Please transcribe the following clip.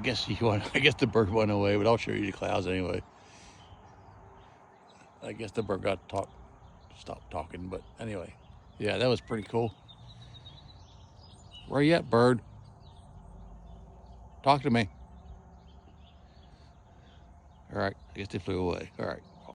guess I guess the bird went away, but I'll show you the clouds anyway. I guess the bird stopped talking, but anyway, yeah, that was pretty cool. Where you at, bird? Talk to me. All right, I guess they flew away. All right.